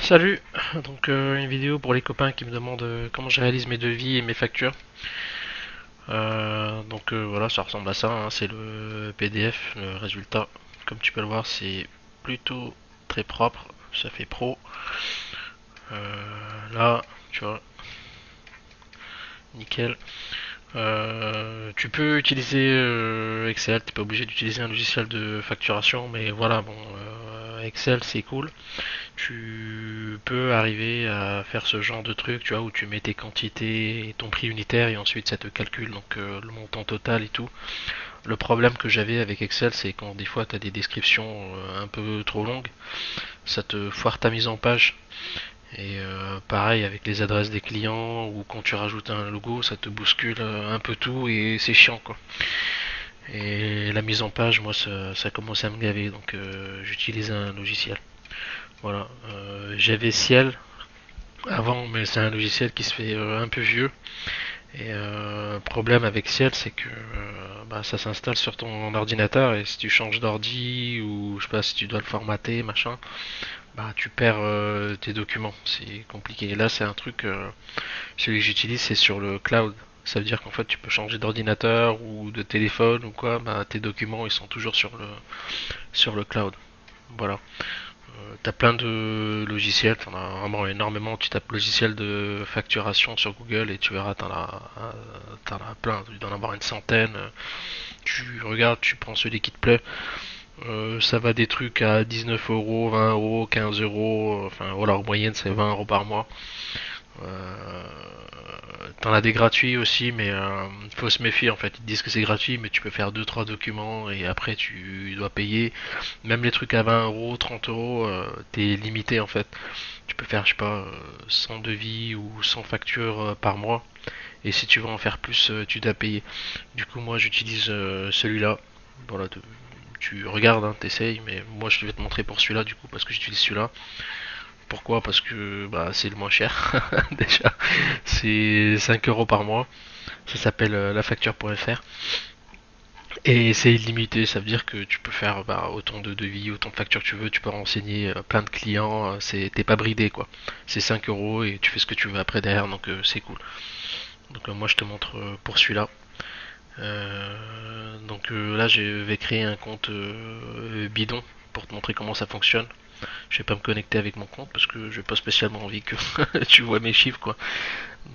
Salut, donc une vidéo pour les copains qui me demandent comment je réalise mes devis et mes factures. Voilà, ça ressemble à ça, hein, c'est le PDF, le résultat. Comme tu peux le voir, c'est plutôt très propre, ça fait pro. Là, tu vois, nickel. Tu peux utiliser Excel, t'es pas obligé d'utiliser un logiciel de facturation, mais voilà, bon, Excel c'est cool. Tu peux arriver à faire ce genre de truc, tu vois, où tu mets tes quantités et ton prix unitaire et ensuite ça te calcule donc le montant total et tout. Le problème que j'avais avec Excel, c'est quand des fois tu as des descriptions un peu trop longues, ça te foire ta mise en page. Et pareil avec les adresses des clients ou quand tu rajoutes un logo, ça te bouscule un peu tout et c'est chiant quoi. Et la mise en page, moi ça commence à me gaver donc j'utilise un logiciel. Voilà, j'avais Ciel avant, mais c'est un logiciel qui se fait un peu vieux. Et problème avec Ciel, c'est que bah, ça s'installe sur ton ordinateur et si tu changes d'ordi ou je sais pas si tu dois le formater, machin, bah tu perds tes documents. C'est compliqué. Et là, c'est un truc, celui que j'utilise, c'est sur le cloud. Ça veut dire qu'en fait, tu peux changer d'ordinateur ou de téléphone ou quoi, bah tes documents ils sont toujours sur le cloud. Voilà. T'as plein de logiciels, t'en as vraiment énormément. Tu tapes logiciel de facturation sur Google et tu verras, t'en as plein. Tu dois en avoir une centaine. Tu regardes, tu prends celui qui te plaît. Ça va des trucs à 19 euros, 20 euros, 15 euros. Enfin voilà, en moyenne c'est 20 euros par mois. Euh, T'en as des gratuits aussi, mais faut se méfier en fait. Ils te disent que c'est gratuit, mais tu peux faire deux trois documents et après tu dois payer. Même les trucs à 20 euros, 30 euros, t'es limité en fait. Tu peux faire, je sais pas, 100 devis ou 100 factures par mois. Et si tu veux en faire plus, tu dois payer. Du coup, moi j'utilise celui-là. Voilà, tu regardes, hein, t'essayes, mais moi je vais te montrer pour celui-là du coup parce que j'utilise celui-là. Pourquoi? Parce que bah, c'est le moins cher déjà. C'est 5 euros par mois. Ça s'appelle lafacture.fr. Et c'est illimité, ça veut dire que tu peux faire bah, autant de devis, autant de factures que tu veux, tu peux renseigner plein de clients, t'es pas bridé quoi. C'est 5 euros et tu fais ce que tu veux après derrière, donc c'est cool. Donc moi je te montre pour celui-là. Là je vais créer un compte bidon pour te montrer comment ça fonctionne. Je vais pas me connecter avec mon compte parce que j'ai pas spécialement envie que tu vois mes chiffres quoi.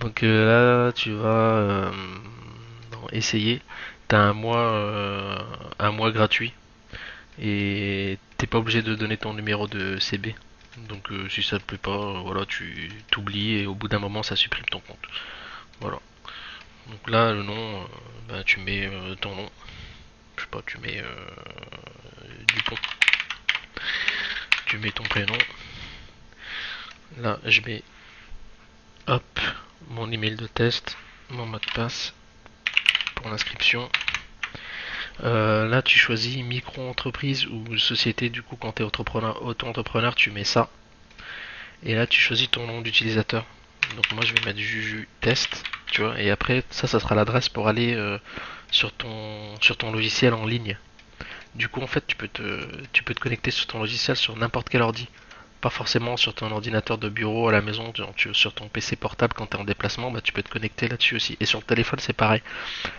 Donc là, tu vas essayer. T'as un mois gratuit et t'es pas obligé de donner ton numéro de CB. Donc si ça te plaît pas, voilà, tu t'oublies et au bout d'un moment ça supprime ton compte. Voilà. Donc là, le nom, bah, tu mets ton nom. Je sais pas, tu mets Dupont. Tu mets ton prénom. Là, je mets hop mon email de test, mon mot de passe pour l'inscription. Là, tu choisis micro-entreprise ou société. Du coup, quand tu es auto-entrepreneur, tu mets ça. Et là, tu choisis ton nom d'utilisateur. Donc, moi, je vais mettre Juju Test. Tu vois, et après, ça sera l'adresse pour aller sur ton logiciel en ligne. Du coup, en fait, tu peux te connecter sur ton logiciel sur n'importe quel ordi. Pas forcément sur ton ordinateur de bureau à la maison, sur ton PC portable quand tu es en déplacement, bah, tu peux te connecter là-dessus aussi. Et sur le téléphone, c'est pareil.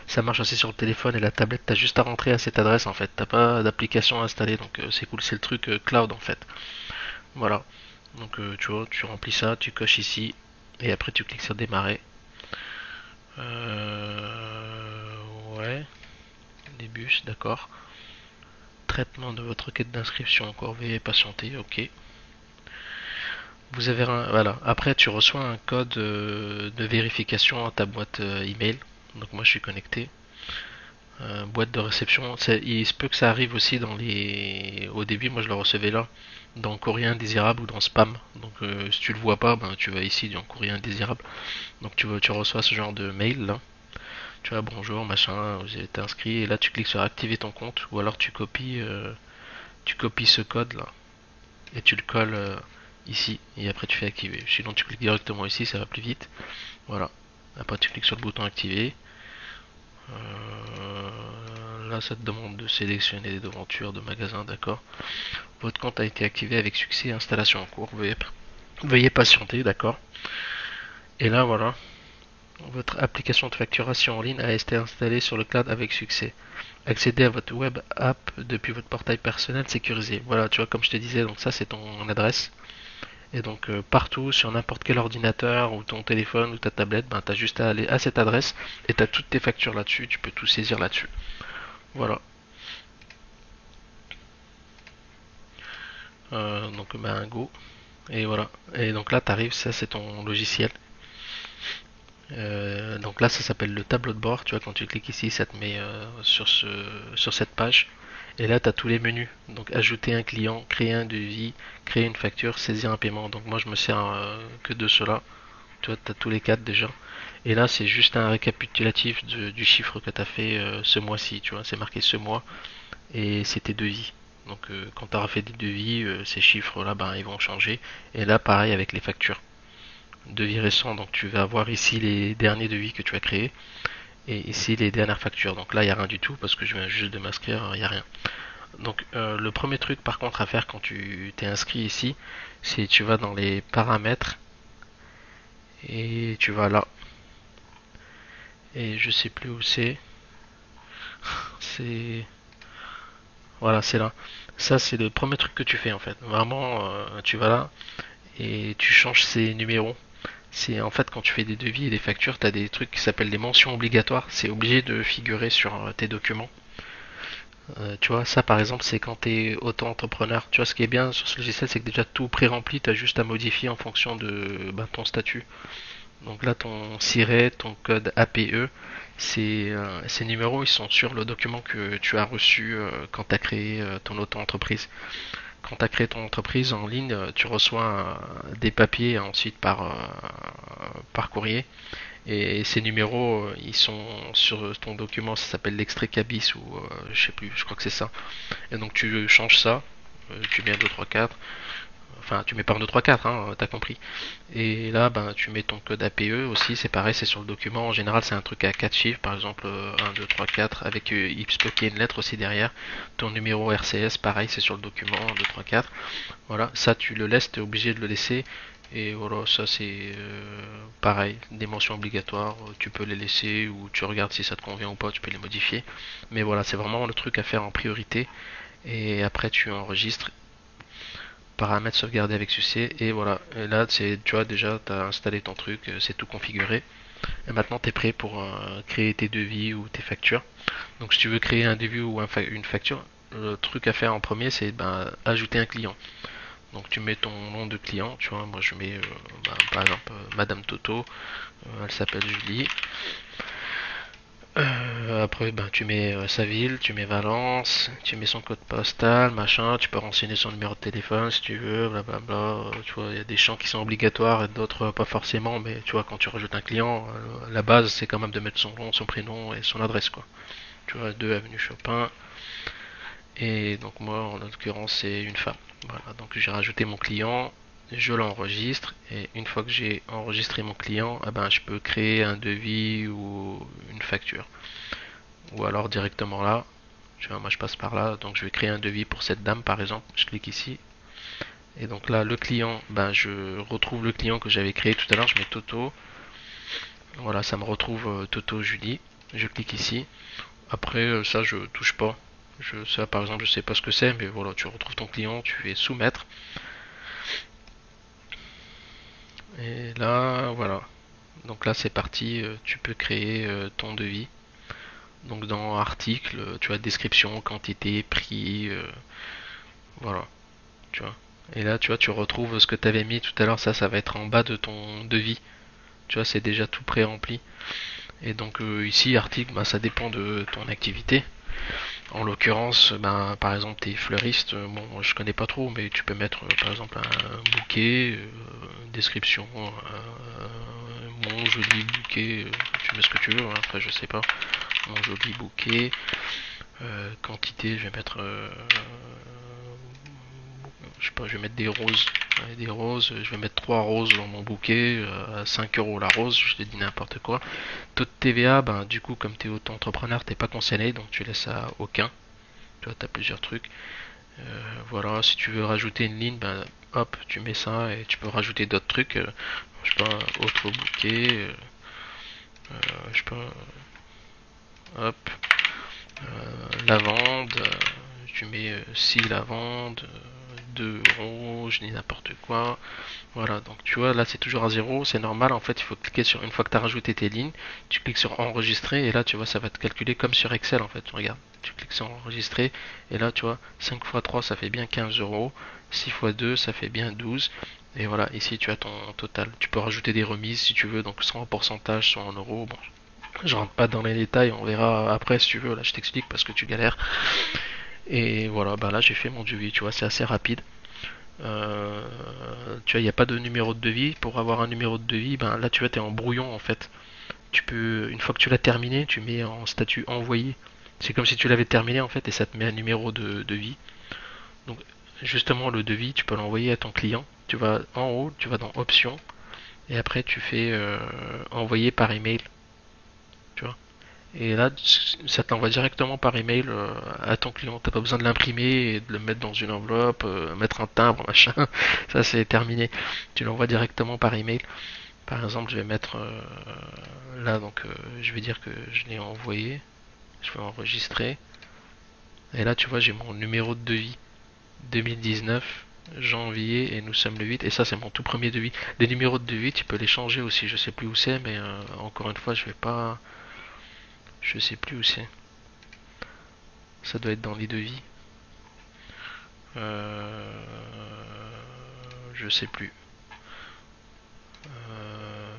Ça marche aussi sur le téléphone et la tablette, t'as juste à rentrer à cette adresse en fait. T'as pas d'application installée, donc c'est cool, c'est le truc cloud en fait. Voilà. Donc tu vois, tu remplis ça, tu coches ici, et après tu cliques sur démarrer. Ouais, début, d'accord. Traitement de votre requête d'inscription, encore veuillez patienter, ok. Vous avez voilà. Après tu reçois un code de vérification à ta boîte email. Donc moi je suis connecté. Boîte de réception. Il se peut que ça arrive aussi dans les. Au début, moi je le recevais là, dans courrier indésirable ou dans spam. Donc si tu le vois pas, ben, tu vas ici dans courrier indésirable. Donc tu reçois ce genre de mail là. Tu vois bonjour machin, vous êtes inscrit et là tu cliques sur activer ton compte ou alors tu copies ce code là et tu le colles ici et après tu fais activer. Sinon tu cliques directement ici, ça va plus vite. Voilà. Après tu cliques sur le bouton activer. Là, ça te demande de sélectionner des devantures de magasin, d'accord. Votre compte a été activé avec succès, installation en cours, veuillez. Veuillez patienter, d'accord. Et là, voilà, votre application de facturation en ligne a été installée sur le cloud avec succès. Accédez à votre web app depuis votre portail personnel sécurisé. Voilà, tu vois, comme je te disais, donc ça c'est ton adresse. Et donc partout, sur n'importe quel ordinateur ou ton téléphone ou ta tablette, ben, tu as juste à aller à cette adresse et tu as toutes tes factures là-dessus, tu peux tout saisir là-dessus. Voilà. Donc ben go. Et voilà. Et donc là, tu arrives, ça c'est ton logiciel. Donc là, ça s'appelle le tableau de bord. Tu vois, quand tu cliques ici, ça te met sur cette page. Et là, tu as tous les menus. Donc, ajouter un client, créer un devis, créer une facture, saisir un paiement. Donc, moi, je me sers que de cela. Tu vois, tu as tous les quatre déjà. Et là, c'est juste un récapitulatif du chiffre que tu as fait ce mois-ci. Tu vois, c'est marqué ce mois et c'est tes devis. Donc, quand tu auras fait des devis, ces chiffres-là, ben, ils vont changer. Et là, pareil avec les factures. Devis récents, donc tu vas avoir ici les derniers devis que tu as créés et ici les dernières factures. Donc là, il n'y a rien du tout parce que je viens juste de m'inscrire, il n'y a rien. Donc le premier truc par contre à faire quand tu t'es inscrit ici, c'est tu vas dans les paramètres et tu vas là. Et je sais plus où c'est. C'est voilà, c'est là. Ça c'est le premier truc que tu fais en fait. Vraiment, tu vas là et tu changes ces numéros. C'est en fait quand tu fais des devis et des factures, tu as des trucs qui s'appellent des mentions obligatoires. C'est obligé de figurer sur tes documents. Tu vois, ça par exemple, c'est quand tu es auto-entrepreneur. Tu vois, ce qui est bien sur ce logiciel, c'est que déjà tout pré-rempli, tu as juste à modifier en fonction de ben, ton statut. Donc là, ton SIRET, ton code APE, ces numéros, ils sont sur le document que tu as reçu quand tu as créé ton auto-entreprise. Quand tu as créé ton entreprise en ligne, tu reçois des papiers ensuite par courrier. Et ces numéros, ils sont sur ton document, ça s'appelle l'extrait cabis ou je sais plus, je crois que c'est ça. Et donc tu changes ça, tu mets un 2, 3, 4, enfin tu mets pas un 2, 3, 4, hein, t'as compris. Et là, ben, tu mets ton code APE aussi, c'est pareil, c'est sur le document. En général, c'est un truc à 4 chiffres, par exemple 1, 2, 3, 4, avec il bloqué une lettre aussi derrière. Ton numéro RCS, pareil, c'est sur le document 1, 2, 3, 4. Voilà, ça tu le laisses, tu es obligé de le laisser. Et voilà, ça c'est pareil, des mentions obligatoires, tu peux les laisser ou tu regardes si ça te convient ou pas, tu peux les modifier. Mais voilà, c'est vraiment le truc à faire en priorité. Et après tu enregistres, paramètres sauvegarder avec succès, et voilà. Et là, tu vois, déjà, tu as installé ton truc, c'est tout configuré. Et maintenant, tu es prêt pour créer tes devis ou tes factures. Donc si tu veux créer un devis ou une facture, le truc à faire en premier, c'est ben, ajouter un client. Donc tu mets ton nom de client, tu vois, moi je mets par exemple Madame Toto, elle s'appelle Julie. Après ben, tu mets sa ville, tu mets Valence, tu mets son code postal, machin, tu peux renseigner son numéro de téléphone si tu veux, blablabla. Tu vois, il y a des champs qui sont obligatoires et d'autres pas forcément, mais tu vois, quand tu rajoutes un client, la base c'est quand même de mettre son nom, son prénom et son adresse quoi. Tu vois, 2 avenue Chopin, et donc moi en l'occurrence c'est une femme. Voilà, donc j'ai rajouté mon client, je l'enregistre et une fois que j'ai enregistré mon client, eh ben, je peux créer un devis ou une facture. Ou alors directement là, tu vois, moi je passe par là, donc je vais créer un devis pour cette dame par exemple, je clique ici. Et donc là le client, ben, je retrouve le client que j'avais créé tout à l'heure, je mets Toto. Voilà, ça me retrouve Toto Julie. Je clique ici. Après ça je touche pas. Ça par exemple je sais pas ce que c'est, mais voilà, tu retrouves ton client, tu fais soumettre. Et là voilà. Donc là c'est parti, tu peux créer ton devis. Donc dans article, tu as description, quantité, prix, voilà, tu vois. Et là tu vois, tu retrouves ce que tu avais mis tout à l'heure, ça va être en bas de ton devis. Tu vois, c'est déjà tout pré-rempli. Et donc ici article, bah, ça dépend de ton activité. En l'occurrence, ben, par exemple, t'es fleuriste, bon, je connais pas trop, mais tu peux mettre par exemple un bouquet, description, mon joli bouquet, tu mets ce que tu veux, hein, après je sais pas, mon joli bouquet, quantité, je vais mettre, je sais pas, je vais mettre des roses, ouais, des roses, je vais mettre 3 roses dans mon bouquet, à 5 € la rose, je te dis n'importe quoi. Taux de TVA, ben, du coup, comme tu es auto-entrepreneur, t'es pas concerné, donc tu laisses à aucun. Tu vois, tu as plusieurs trucs. Voilà, si tu veux rajouter une ligne, ben, hop, tu mets ça et tu peux rajouter d'autres trucs. Je sais pas, autre bouquet, je sais pas, hop, lavande, tu mets 6 lavandes, 2 euros, je dis n'importe quoi. Voilà, donc tu vois, là c'est toujours à zéro, c'est normal. En fait, il faut cliquer sur, une fois que tu as rajouté tes lignes, tu cliques sur enregistrer et là tu vois, ça va te calculer comme sur Excel en fait. Regarde, tu cliques sur enregistrer et là tu vois, 5 x 3 ça fait bien 15 euros, 6 x 2 ça fait bien 12. Et voilà, ici tu as ton total. Tu peux rajouter des remises si tu veux, donc soit en pourcentage, soit en euros. Bon, je rentre pas dans les détails, on verra après si tu veux. Là, je t'explique parce que tu galères. Et voilà, bah là, j'ai fait mon devis, tu vois, c'est assez rapide. Euh, Tu vois, il n'y a pas de numéro de devis. Pour avoir un numéro de devis, ben là, tu vois, t'es en brouillon en fait. Tu peux, une fois que tu l'as terminé, tu mets en statut envoyé. C'est comme si tu l'avais terminé en fait et ça te met un numéro de devis. Donc, justement, le devis, tu peux l'envoyer à ton client. Tu vas en haut, tu vas dans options et après tu fais envoyer par email. Tu vois. Et là, ça te l'envoie directement par email à ton client. T'as pas besoin de l'imprimer et de le mettre dans une enveloppe, mettre un timbre, machin. Ça, c'est terminé. Tu l'envoies directement par email. Par exemple, je vais mettre là, donc je vais dire que je l'ai envoyé. Je vais enregistrer. Et là, tu vois, j'ai mon numéro de devis 2019 janvier et nous sommes le 8 et ça c'est mon tout premier devis. Des numéros de devis tu peux les changer aussi, je sais plus où c'est mais encore une fois je sais plus où c'est. Ça doit être dans les devis. Euh, je sais plus. Euh,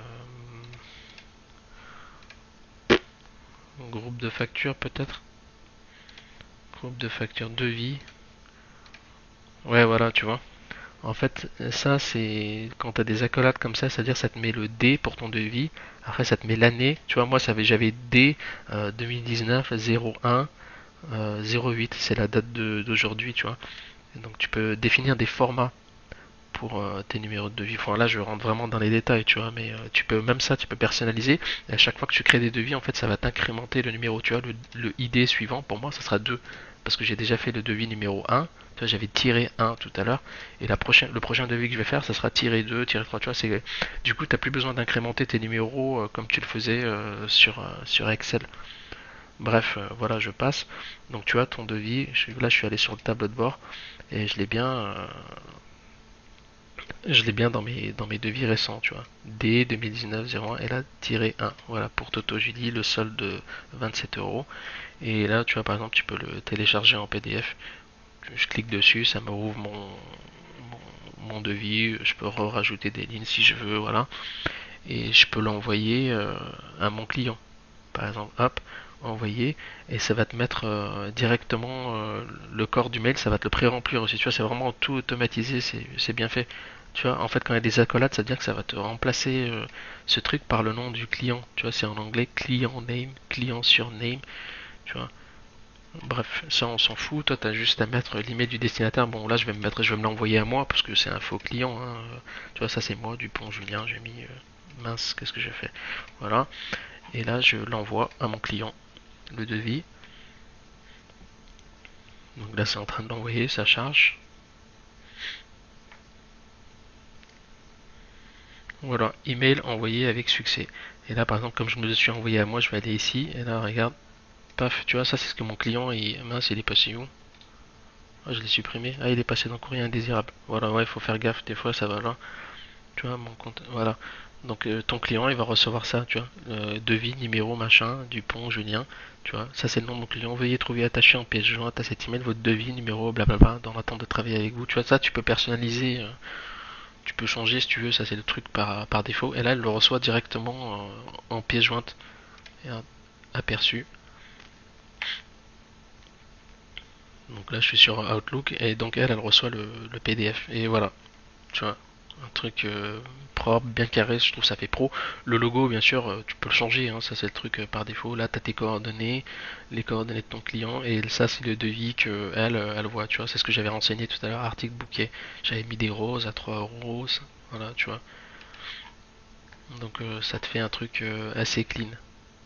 Groupe de factures peut-être. Groupe de factures devis. Ouais voilà tu vois. En fait ça c'est quand t'as des accolades comme ça, c'est-à-dire ça te met le D pour ton devis. Après ça te met l'année. Tu vois moi j'avais D 2019 01 08. C'est la date d'aujourd'hui tu vois. Et donc tu peux définir des formats pour tes numéros de devis. Enfin, là, je rentre vraiment dans les détails, tu vois, mais tu peux même ça, tu peux personnaliser. Et à chaque fois que tu crées des devis, en fait, ça va t'incrémenter le numéro. Tu vois, le ID suivant, pour moi, ça sera 2 parce que j'ai déjà fait le devis numéro 1. Tu vois, j'avais tiré 1 tout à l'heure. Et le prochain devis que je vais faire, ça sera tiré 2, tiré 3. Tu vois, du coup, tu n'as plus besoin d'incrémenter tes numéros comme tu le faisais sur Excel. Bref, voilà, je passe. Donc, tu vois, ton devis, là, je suis allé sur le tableau de bord et je l'ai bien dans mes devis récents, tu vois. D 2019-01 et là, tiré 1. Voilà, pour Toto Julie, le solde de 27 euros. Et là, tu vois, par exemple, tu peux le télécharger en PDF. Je clique dessus, ça me ouvre mon devis. Je peux rajouter des lignes si je veux, voilà. Et je peux l'envoyer à mon client. Par exemple, hop, envoyer. Et ça va te mettre directement le corps du mail, ça va te le pré-remplir aussi. Tu vois, c'est vraiment tout automatisé, c'est bien fait. Tu vois, en fait, quand il y a des accolades, ça veut dire que ça va te remplacer ce truc par le nom du client. Tu vois, c'est en anglais client name, client surname. Tu vois. Bref, ça on s'en fout. Toi, t'as juste à mettre l'email du destinataire. Bon, là, je vais me l'envoyer à moi parce que c'est un faux client. Hein. Tu vois, ça c'est moi, Dupont Julien. J'ai mis mince, qu'est-ce que j'ai fait? Voilà. Et là, je l'envoie à mon client, le devis. Donc là, c'est en train de l'envoyer, ça charge. Voilà, email envoyé avec succès. Et là, par exemple, comme je me le suis envoyé à moi, je vais aller ici. Et là, regarde, paf, tu vois, ça c'est ce que mon client, mince, il est passé où? Ah, je l'ai supprimé. Ah, il est passé dans courrier indésirable. Voilà, ouais, il faut faire gaffe, des fois ça va là. Tu vois, mon compte, voilà. Donc ton client, il va recevoir ça, tu vois. Devis, numéro, machin, Dupont, Julien. Tu vois, ça c'est le nom de mon client. Veuillez trouver attaché en pièce jointe à cet email votre devis, numéro, blablabla, dans l'attente de travailler avec vous. Tu vois, ça tu peux personnaliser, tu peux changer si tu veux, ça c'est le truc par défaut. Et là, elle le reçoit directement en pièce jointe. Et aperçu. Donc là, je suis sur Outlook et donc elle reçoit le PDF. Et voilà, tu vois, un truc propre, bien carré, je trouve ça fait pro. Le logo, bien sûr, tu peux le changer, hein, ça c'est le truc par défaut. Là, tu as tes coordonnées, les coordonnées de ton client, et ça c'est le devis que elle voit, tu vois. C'est ce que j'avais renseigné tout à l'heure, article bouquet. J'avais mis des roses à 3 euros, voilà, tu vois. Donc ça te fait un truc assez clean.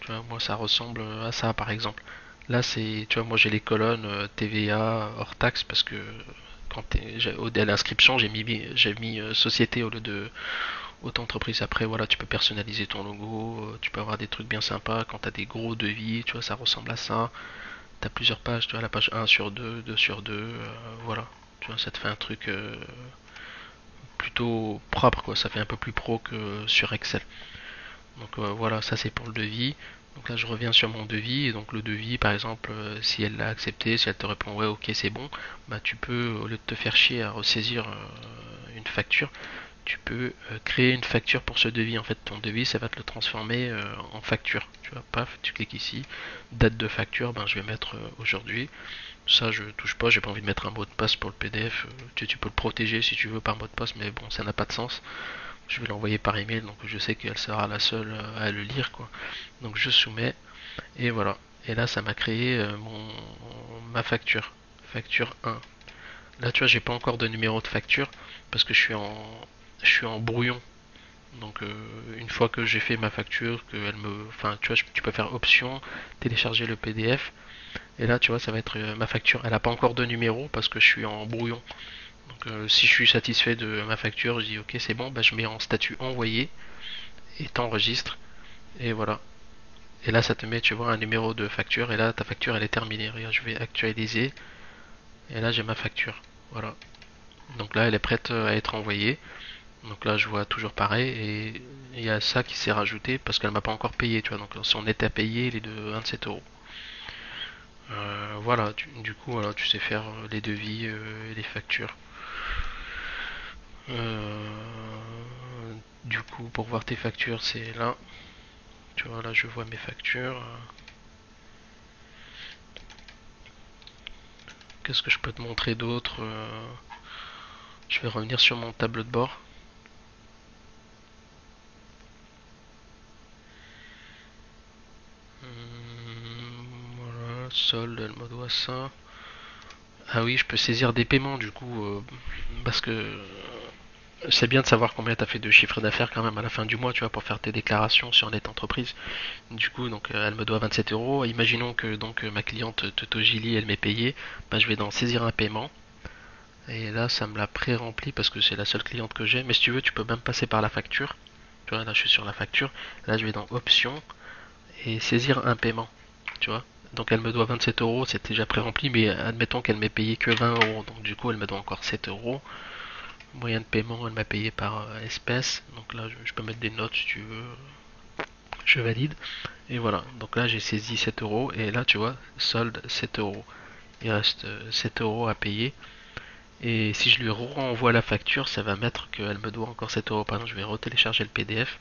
Tu vois, moi ça ressemble à ça par exemple. Là c'est, tu vois, moi j'ai les colonnes TVA hors taxe parce que à l'inscription, j'ai mis société au lieu de auto-entreprise. Après, voilà, tu peux personnaliser ton logo, tu peux avoir des trucs bien sympas. Quand tu as des gros devis, tu vois, ça ressemble à ça. Tu as plusieurs pages, tu vois, la page 1 sur 2, 2 sur 2, voilà. Tu vois, ça te fait un truc plutôt propre, quoi. Ça fait un peu plus pro que sur Excel. Donc voilà, ça c'est pour le devis. Donc là je reviens sur mon devis et donc le devis par exemple si elle l'a accepté, si elle te répond ouais ok c'est bon, bah tu peux au lieu de te faire chier à ressaisir une facture, tu peux créer une facture pour ce devis. En fait ton devis ça va te le transformer en facture. Tu vois, paf, tu cliques ici, date de facture, ben je vais mettre aujourd'hui. Ça je touche pas, j'ai pas envie de mettre un mot de passe pour le PDF. Tu peux le protéger si tu veux par mot de passe, mais bon ça n'a pas de sens. Je vais l'envoyer par email, donc je sais qu'elle sera la seule à le lire, quoi. Donc je soumets, et voilà. Et là, ça m'a créé ma facture. Facture 1. Là, tu vois, j'ai pas encore de numéro de facture, parce que je suis en brouillon. Donc une fois que j'ai fait ma facture, enfin, tu vois, tu peux faire option, télécharger le PDF, et là, tu vois, ça va être ma facture. Elle a pas encore de numéro, parce que je suis en brouillon. Donc si je suis satisfait de ma facture, je dis ok c'est bon, bah, je mets en statut envoyé et t'enregistres et voilà. Et là ça te met tu vois un numéro de facture et là ta facture elle est terminée. Regarde je vais actualiser et là j'ai ma facture. Voilà. Donc là elle est prête à être envoyée. Donc là je vois toujours pareil et il y a ça qui s'est rajouté parce qu'elle m'a pas encore payé tu vois. Donc si on était à payer il est de 27 euros. Voilà, du coup voilà, tu sais faire les devis et les factures. Du coup, pour voir tes factures, c'est là. Tu vois, là, je vois mes factures. Qu'est-ce que je peux te montrer d'autre? Je vais revenir sur mon tableau de bord. Voilà, solde, elle me doit ça. Ah oui, je peux saisir des paiements du coup, parce que c'est bien de savoir combien tu as fait de chiffre d'affaires quand même à la fin du mois, tu vois, pour faire tes déclarations sur Net Entreprise. Du coup, donc elle me doit 27 euros. Imaginons que donc ma cliente Toto Gili, elle m'est payée. Ben, je vais dans saisir un paiement. Et là, ça me l'a pré-rempli parce que c'est la seule cliente que j'ai. Mais si tu veux, tu peux même passer par la facture. Tu vois, là, je suis sur la facture. Là, je vais dans Options et saisir un paiement. Tu vois. Donc, elle me doit 27 euros. C'est déjà pré-rempli. Mais admettons qu'elle m'ait payé que 20 euros. Donc, du coup, elle me doit encore 7 euros. Moyen de paiement, elle m'a payé par espèce. Donc là, je peux mettre des notes si tu veux. Je valide. Et voilà. Donc là, j'ai saisi 7 euros. Et là, tu vois, solde 7 euros. Il reste 7 euros à payer. Et si je lui renvoie la facture, ça va mettre qu'elle me doit encore 7 euros. Par exemple, je vais retélécharger le PDF.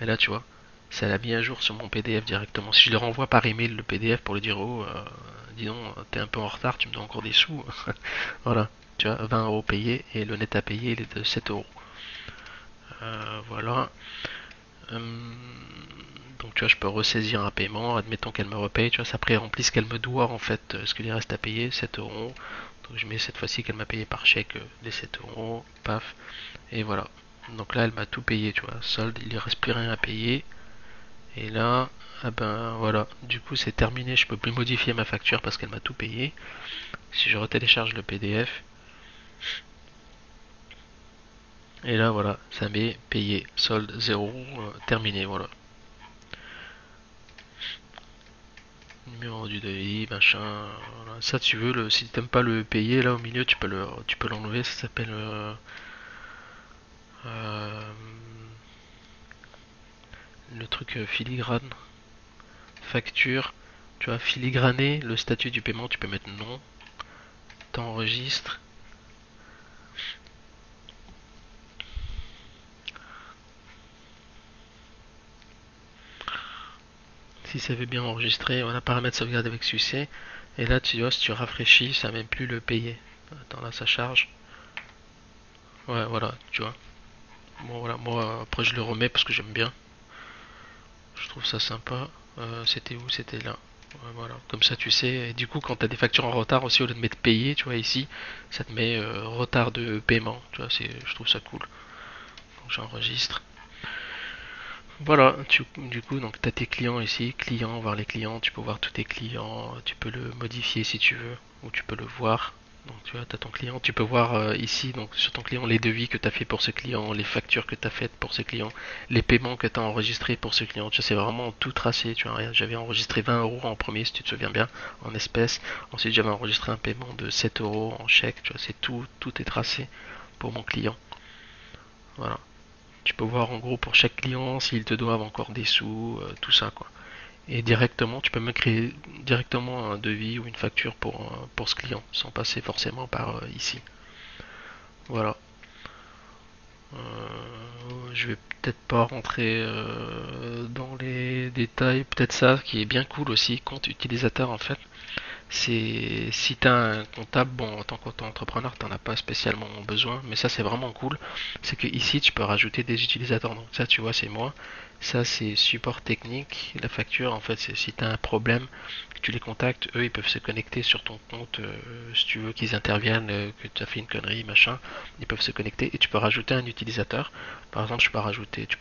Et là, tu vois, ça l'a mis à jour sur mon PDF directement. Si je lui renvoie par email le PDF pour lui dire, oh, dis donc, t'es un peu en retard, tu me dois encore des sous. Voilà, tu vois, 20 euros payés et le net à payer, il est de 7 euros. Voilà. Hum, donc, tu vois, je peux ressaisir un paiement. Admettons qu'elle me repaye, tu vois, ça pré-remplit ce qu'elle me doit en fait, ce qu'il reste à payer, 7 euros. Donc je mets cette fois-ci qu'elle m'a payé par chèque les 7 euros, paf, et voilà. Donc là elle m'a tout payé, tu vois, solde, il ne reste plus rien à payer. Et là, ah ben voilà, du coup c'est terminé, je peux plus modifier ma facture parce qu'elle m'a tout payé. Si je retélécharge le PDF, et là voilà, ça m'est payé, solde 0, terminé, voilà. Numéro du devis, machin, voilà. Ça tu veux, si t'aimes pas le payer, là au milieu tu peux l'enlever, ça s'appelle euh, le truc filigrane, facture, tu vois, filigrané, le statut du paiement, tu peux mettre non, t'enregistres. Si ça veut bien enregistrer, voilà, paramètres sauvegarde avec succès. Et là, tu vois, si tu rafraîchis, ça même plus le payer. Attends, là, ça charge. Ouais, voilà, tu vois. Bon, voilà, moi, après, je le remets parce que j'aime bien. Je trouve ça sympa. C'était où? C'était là. Ouais, voilà, comme ça, tu sais. Et du coup, quand tu as des factures en retard aussi, au lieu de mettre payé, tu vois, ici, ça te met retard de paiement. Tu vois, je trouve ça cool. Donc, j'enregistre. Voilà, du coup, donc tu as tes clients ici, clients, voir les clients, tu peux voir tous tes clients, tu peux le modifier si tu veux, ou tu peux le voir. Donc tu vois, tu as ton client, tu peux voir ici donc sur ton client les devis que tu as fait pour ce client, les factures que tu as faites pour ce client, les paiements que tu as enregistrés pour ce client. Tu vois, c'est vraiment tout tracé. Tu vois, j'avais enregistré 20 euros en premier, si tu te souviens bien, en espèces. Ensuite, j'avais enregistré un paiement de 7 euros en chèque. Tu vois, c'est tout, tout est tracé pour mon client. Voilà. Tu peux voir en gros pour chaque client s'ils te doivent encore des sous, tout ça quoi. Et directement, tu peux même créer directement un devis ou une facture pour ce client, sans passer forcément par ici. Voilà. Je vais peut-être pas rentrer dans les détails. Peut-être ça qui est bien cool aussi, compte utilisateur en fait. C'est si tu as un comptable, bon en tant qu'auto-entrepreneur t'en as pas spécialement besoin, mais ça c'est vraiment cool, c'est que ici tu peux rajouter des utilisateurs, donc ça tu vois c'est moi, ça c'est support technique, la facture en fait c'est si tu as un problème, que tu les contactes, eux ils peuvent se connecter sur ton compte, si tu veux qu'ils interviennent, que tu as fait une connerie machin, ils peuvent se connecter et tu peux rajouter un utilisateur, par exemple tu peux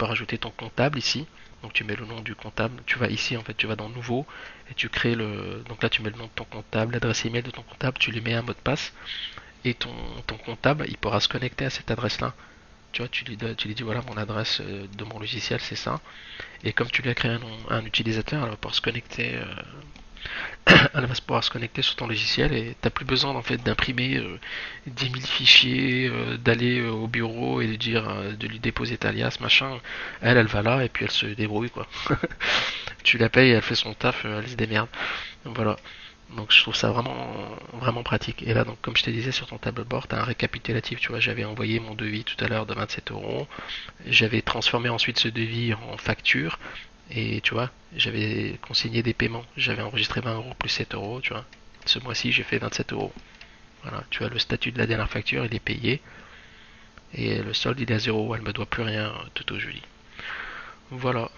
rajouter ton comptable ici, donc tu mets le nom du comptable, tu vas ici en fait, tu vas dans nouveau et tu crées le. Donc là tu mets le nom de ton comptable, l'adresse email de ton comptable, tu lui mets un mot de passe et ton comptable il pourra se connecter à cette adresse là. Tu vois, tu lui dis voilà mon adresse de mon logiciel c'est ça. Et comme tu lui as créé un utilisateur, elle va pouvoir se connecter elle va pouvoir se connecter sur ton logiciel et t'as plus besoin en fait d'imprimer 10 000 fichiers, d'aller au bureau et de dire de lui déposer ta liasse, machin. Elle va là et puis elle se débrouille quoi. Tu la payes, elle fait son taf, elle se démerde. Donc voilà. Donc je trouve ça vraiment pratique. Et là donc comme je te disais sur ton tableau de bord, tu as un récapitulatif, tu vois, j'avais envoyé mon devis tout à l'heure de 27 euros. J'avais transformé ensuite ce devis en facture. Et tu vois, j'avais consigné des paiements. J'avais enregistré 20 euros plus 7 euros, tu vois. Ce mois-ci, j'ai fait 27 euros. Voilà, tu vois, le statut de la dernière facture, il est payé. Et le solde, il est à 0. Elle me doit plus rien tout au jeudi. Voilà.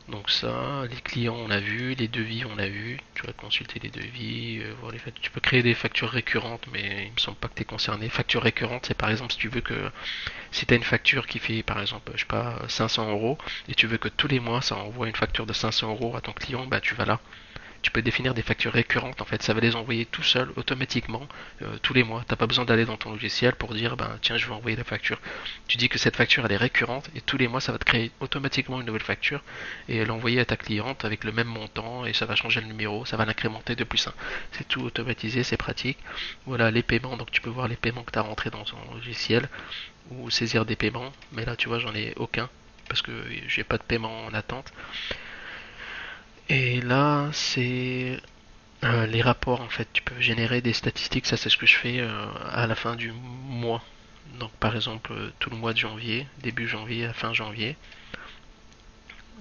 Donc ça, les clients on a vu, les devis on a vu, tu vas consulter les devis, voir les factures. Tu peux créer des factures récurrentes, mais il me semble pas que tu es concerné. Facture récurrente, c'est par exemple si tu veux que si tu as une facture qui fait par exemple, je sais pas, 500 euros, et tu veux que tous les mois ça envoie une facture de 500 euros à ton client, bah tu vas là, tu peux définir des factures récurrentes en fait, ça va les envoyer tout seul automatiquement tous les mois. T'as pas besoin d'aller dans ton logiciel pour dire ben tiens je vais envoyer la facture. Tu dis que cette facture elle est récurrente et tous les mois ça va te créer automatiquement une nouvelle facture et l'envoyer à ta cliente avec le même montant et ça va changer le numéro, ça va l'incrémenter de plus 1. C'est tout automatisé, c'est pratique. Voilà les paiements, donc tu peux voir les paiements que tu as rentrés dans ton logiciel ou saisir des paiements, mais là tu vois j'en ai aucun parce que j'ai pas de paiement en attente. Et là, c'est les rapports en fait. Tu peux générer des statistiques, ça c'est ce que je fais à la fin du mois. Donc par exemple, tout le mois de janvier, début janvier à fin janvier,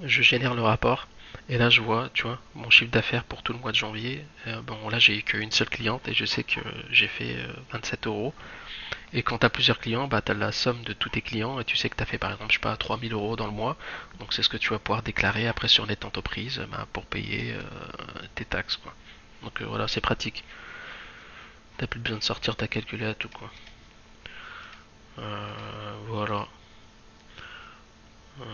je génère le rapport. Et là, je vois, tu vois, mon chiffre d'affaires pour tout le mois de janvier. Bon, là, j'ai eu qu'une seule cliente et je sais que j'ai fait 27 euros. Et quand tu as plusieurs clients, bah, tu as la somme de tous tes clients et tu sais que tu as fait par exemple, je sais pas, 3000 euros dans le mois. Donc c'est ce que tu vas pouvoir déclarer après sur Net Entreprise bah, pour payer tes taxes. Quoi. Donc voilà, c'est pratique. T'as plus besoin de sortir ta calculette ou quoi. Voilà. Euh,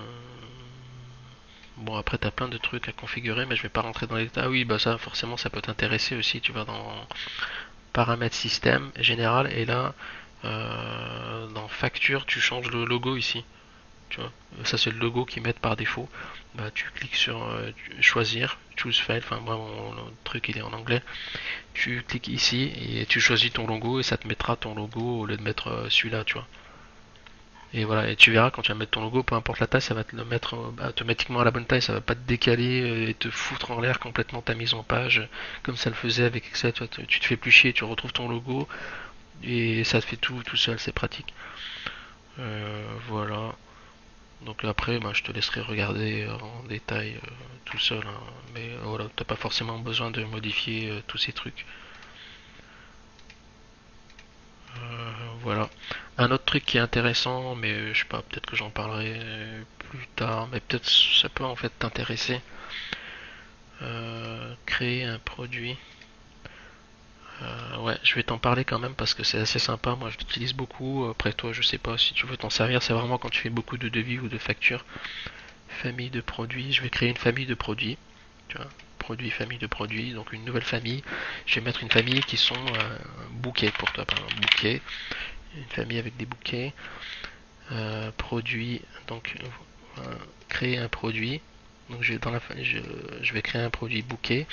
Bon, après, t'as plein de trucs à configurer, mais je vais pas rentrer dans les détails. Ah oui, bah ça, forcément, ça peut t'intéresser aussi. Tu vas dans paramètres système général, et là, dans facture, tu changes le logo ici. Tu vois, ça c'est le logo qu'ils mettent par défaut. Bah, tu cliques sur choisir, choose file. Enfin, moi, le truc il est en anglais. Tu cliques ici et tu choisis ton logo et ça te mettra ton logo au lieu de mettre celui-là, tu vois. Et voilà, et tu verras quand tu vas mettre ton logo, peu importe la taille, ça va te le mettre automatiquement à la bonne taille, ça va pas te décaler et te foutre en l'air complètement ta mise en page, comme ça le faisait avec Excel, tu te fais plus chier, tu retrouves ton logo et ça te fait tout seul, c'est pratique. Voilà. Donc après, bah, je te laisserai regarder en détail tout seul, hein. Mais voilà, t'as pas forcément besoin de modifier tous ces trucs. Voilà. Un autre truc qui est intéressant, mais je sais pas, peut-être que j'en parlerai plus tard, mais peut-être ça peut en fait t'intéresser. Créer un produit. Ouais, je vais t'en parler quand même parce que c'est assez sympa. Moi, je l'utilise beaucoup. Après toi, je sais pas si tu veux t'en servir. C'est vraiment quand tu fais beaucoup de devis ou de factures. Famille de produits. Je vais créer une famille de produits. Tu vois, produits, famille de produits, donc une nouvelle famille. Je vais mettre une famille qui sont bouquets pour toi, par exemple, bouquet, une famille avec des bouquets, produit, donc créer un produit. Donc je vais créer un produit bouquet.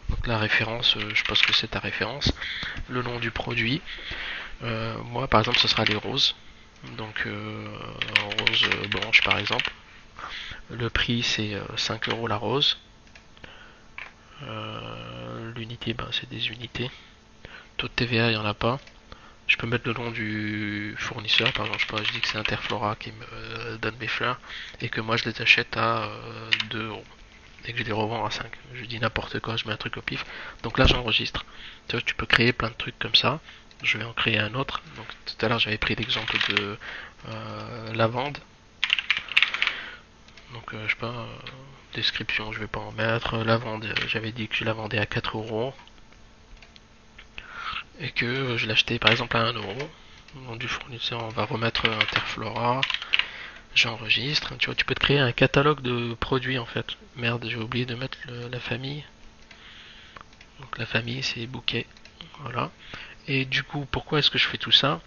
Donc la référence, je pense que c'est ta référence. Le nom du produit. Moi par exemple ce sera les roses. Donc rose blanche par exemple. Le prix c'est 5 euros la rose. L'unité c'est des unités. Taux de TVA il n'y en a pas. Je peux mettre le nom du fournisseur, par exemple je dis que c'est Interflora qui me donne mes fleurs et que moi je les achète à 2 euros et que je les revends à 5. Je dis n'importe quoi, je mets un truc au pif. Donc là j'enregistre. Tu vois, tu peux créer plein de trucs comme ça. Je vais en créer un autre. Donc tout à l'heure j'avais pris l'exemple de lavande. Donc je sais pas, description je vais pas en mettre. Lavande, j'avais dit que je la vendais à 4 euros et que je l'achetais par exemple à 1 euro. Nom du fournisseur, on va remettre Interflora. J'enregistre. Tu vois, tu peux te créer un catalogue de produits en fait. Merde, j'ai oublié de mettre la famille. Donc la famille, c'est bouquet. Voilà. Et du coup, pourquoi est-ce que je fais tout ça?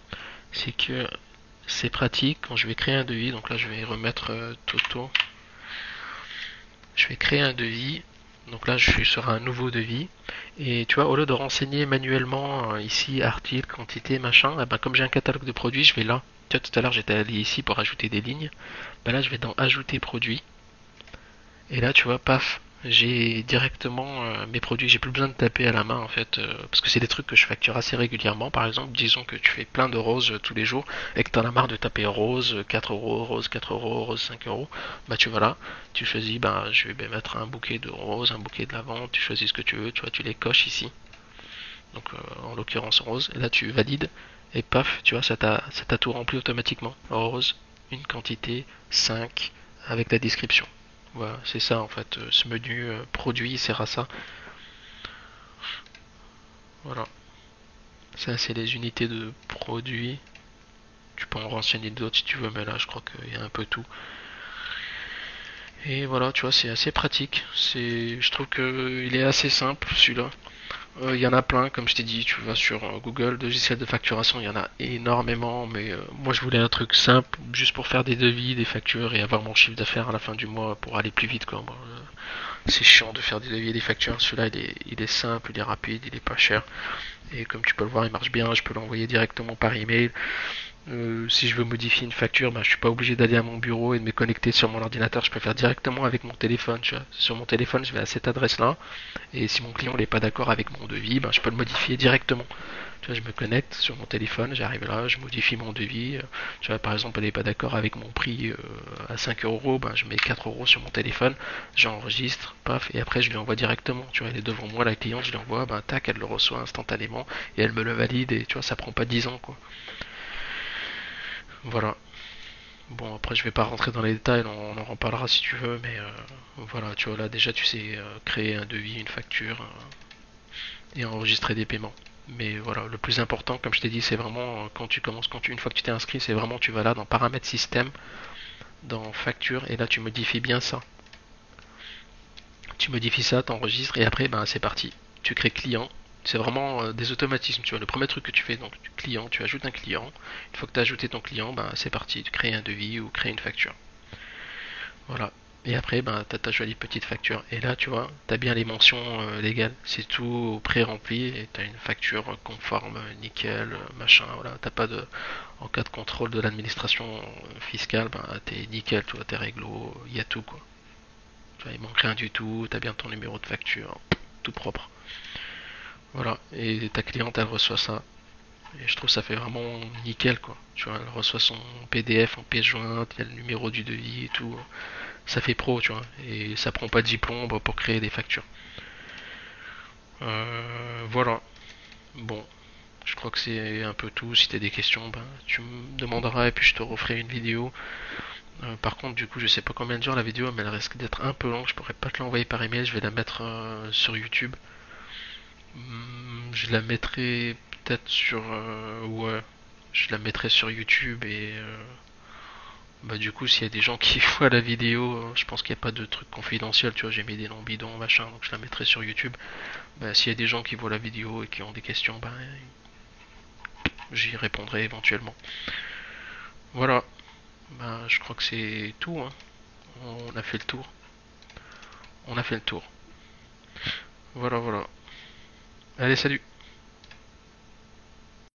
C'est que c'est pratique quand je vais créer un devis. Donc là, je vais remettre Toto. Je vais créer un devis. Donc là, je suis sur un nouveau devis. Et tu vois, au lieu de renseigner manuellement ici, article, quantité, machin, eh ben, comme j'ai un catalogue de produits, je vais là. Tu vois, tout à l'heure, j'étais allé ici pour ajouter des lignes. Ben là, je vais dans ajouter produits. Et là, tu vois, paf, j'ai directement mes produits. J'ai plus besoin de taper à la main en fait, parce que c'est des trucs que je facture assez régulièrement. Par exemple, disons que tu fais plein de roses tous les jours et que t'en as marre de taper rose 4 euros, rose 4 euros, rose 5 euros. Bah tu vois là, tu choisis, je vais mettre un bouquet de roses, un bouquet de lavande. Tu choisis ce que tu veux, tu vois, tu les coches ici. Donc en l'occurrence rose. Et là, tu valides et paf, tu vois, ça t'a tout rempli automatiquement. Rose, une quantité 5 avec la description. Voilà, c'est ça en fait. Ce menu produit il sert à ça. Voilà. Ça, c'est les unités de produits. Tu peux en renseigner d'autres si tu veux, mais là, je crois qu'il y a un peu tout. Et voilà, tu vois, c'est assez pratique. Je trouve que il est assez simple celui-là. Il y en a plein, comme je t'ai dit, tu vas sur Google, logiciels de facturation, il y en a énormément, mais moi je voulais un truc simple, juste pour faire des devis, des factures et avoir mon chiffre d'affaires à la fin du mois pour aller plus vite, quoi. Moi, c'est chiant de faire des devis et des factures, celui-là il est simple, il est rapide, il est pas cher, et comme tu peux le voir, il marche bien, je peux l'envoyer directement par email. Si je veux modifier une facture, je suis pas obligé d'aller à mon bureau et de me connecter sur mon ordinateur, je peux faire directement avec mon téléphone, tu vois. Sur mon téléphone, je vais à cette adresse-là, et si mon client n'est pas d'accord avec mon devis, je peux le modifier directement. Tu vois, je me connecte sur mon téléphone, j'arrive là, je modifie mon devis. Tu vois, par exemple, elle n'est pas d'accord avec mon prix à 5 euros, je mets 4 euros sur mon téléphone, j'enregistre, paf, et après je lui envoie directement. Tu vois, elle est devant moi, la cliente, je lui envoie, tac, elle le reçoit instantanément, et elle me le valide, et tu vois, ça prend pas 10 ans, quoi. Voilà. Bon, après, je vais pas rentrer dans les détails, on en reparlera si tu veux, mais voilà, tu vois, là, déjà, tu sais créer un devis, une facture, et enregistrer des paiements. Mais voilà, le plus important, comme je t'ai dit, c'est vraiment quand tu commences, une fois que tu t'es inscrit, c'est vraiment tu vas là dans paramètres système, dans facture, et là tu modifies bien ça. Tu modifies ça, t'enregistres, et après c'est parti. Tu crées client. C'est vraiment des automatismes. Tu vois, le premier truc que tu fais, donc client, tu ajoutes un client. Une fois que tu as ajouté ton client, c'est parti. Tu crées un devis ou crées une facture. Voilà. Et après, t'as ta jolie petite facture. Et là, tu vois, t'as bien les mentions légales. C'est tout pré-rempli et t'as une facture conforme, nickel, machin. Voilà. T'as pas de, en cas de contrôle de l'administration fiscale, t'es nickel, tu vois, t'es réglo, il y a tout quoi. Tu vois, il manque rien du tout. T'as bien ton numéro de facture, tout propre. Voilà. Et ta cliente, elle reçoit ça. Et je trouve ça fait vraiment nickel quoi. Tu vois, elle reçoit son PDF en pièce jointe, il y a le numéro du devis et tout. Ça fait pro, tu vois, et ça prend pas 10 plombes pour créer des factures. Voilà. Bon, je crois que c'est un peu tout. Si t'as des questions, tu me demanderas et puis je te referai une vidéo. Par contre, du coup, je sais pas combien de jours la vidéo, mais elle risque d'être un peu longue. Je pourrais pas te l'envoyer par email. Je vais la mettre sur YouTube. Je la mettrai peut-être sur, ouais, je la mettrai sur YouTube et Bah du coup, s'il y a des gens qui voient la vidéo, je pense qu'il n'y a pas de truc confidentiel, tu vois, j'ai mis des noms bidons, machin, donc je la mettrai sur YouTube. Bah s'il y a des gens qui voient la vidéo et qui ont des questions, bah j'y répondrai éventuellement. Voilà, bah je crois que c'est tout, hein. On a fait le tour. On a fait le tour. Voilà, voilà. Allez, salut.